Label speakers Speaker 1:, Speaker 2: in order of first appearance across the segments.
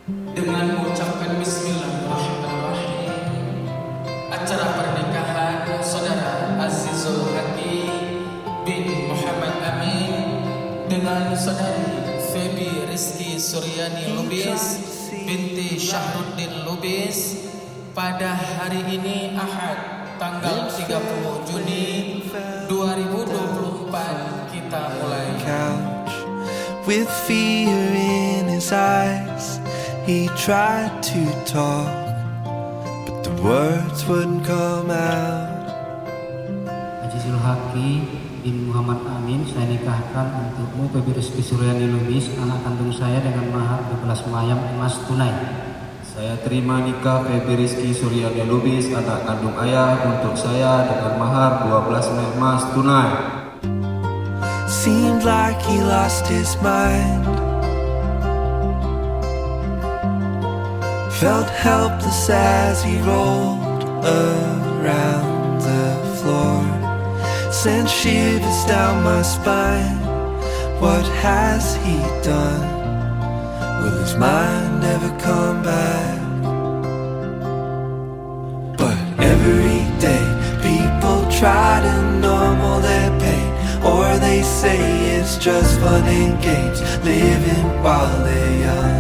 Speaker 1: dengan mengucapkan Bismillahirrahmanirrahim. Acara pernikahan Saudara Azizul Haki bin Muhammad Amin dengan Saudari Feby Rizky Suryani Lubis binti Syahruddin Lubis pada hari ini Ahad tanggal 30 Juni 2024 kita mulai.
Speaker 2: With fear in his eyes, he tried to talk, but the words wouldn't come out.
Speaker 3: Azizul Haki bin Muhammad Amin, saya nikahkan untukmu Feby Rizky Suryani Lubis, anak kandung saya dengan mahar 12 mayam emas tunai.
Speaker 4: Saya terima nikah Feby Rizky Suryani Lubis, anak kandung ayah, untuk saya dengan mahar 12 emas tunai.
Speaker 2: Seemed like he lost his mind, felt helpless as he rolled around the floor, sent shivers down my spine. What has he done? Will his mind ever come back? But every day people try to numb all their pain, or they say it's just fun and games, living while they're young.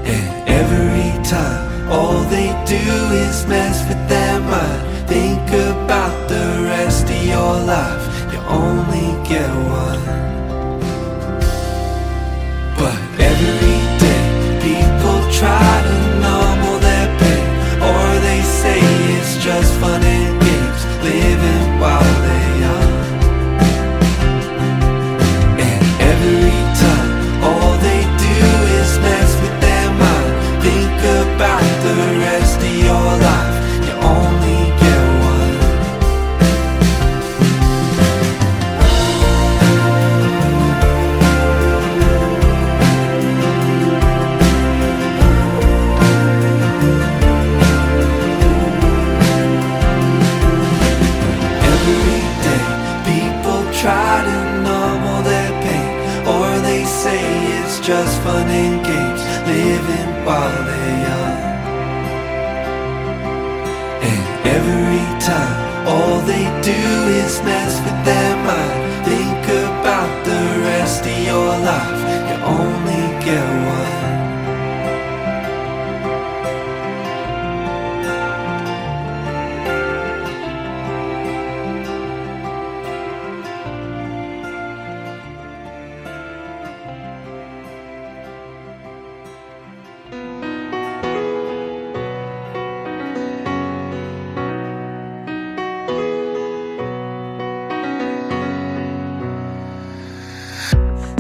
Speaker 2: And every time all they do is mess with their mind. Think about the rest of your life, you only get one. But every day people try to numb all their pain, or they say it's just fun and games, living while they're young. And every time all they do is mess with their mind. Think about the rest of your life, you only get one. Every day people try to numb all their pain, or they say it's just fun and games, living while they're young. And every time all they do is mess with their mind. Think about the rest of your life, you only get one.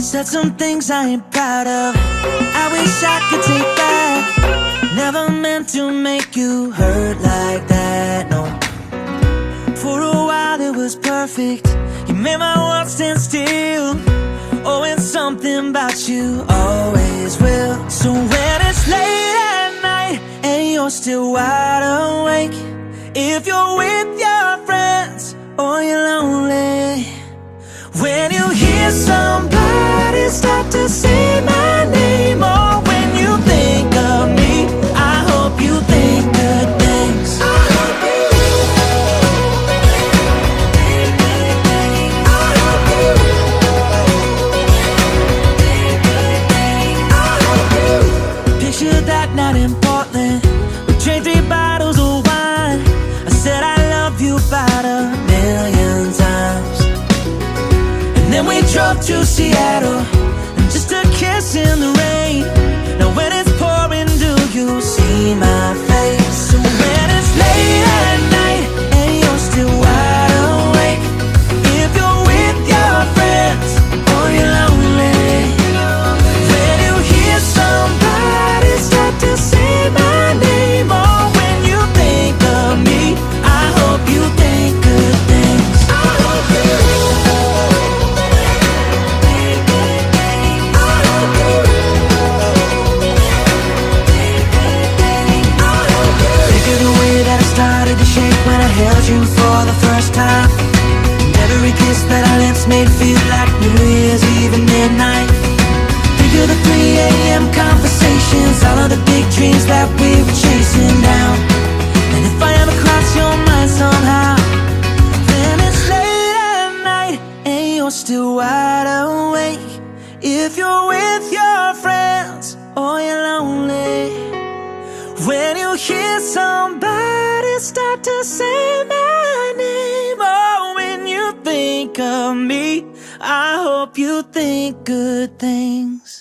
Speaker 5: Said some things I ain't proud of, I wish I could take back. Never meant to make you hurt like that, no. For a while it was perfect, you made my world stand still. Oh, and something about you always will. So when it's late at night and you're still wide awake, if you're with your friends or you're lonely, when you hear somebody start to say my name, or when you think of me, I hope you think good things. I hope you. I hope you. I hope you. Picture that night in Portland, we drank 3 bottles of wine. I said I love you about 1,000,000 times. Then we drove to Seattle, and just a kiss in the rain. Now when it's pouring, do you see my face? So when it's late at night and you're still wide awake, if you're with your friends or you're lonely, when you hear somebody start to say my name, or when you think of me, I hope you think good things. I hope you. I hope you. of me. I hope you think good things.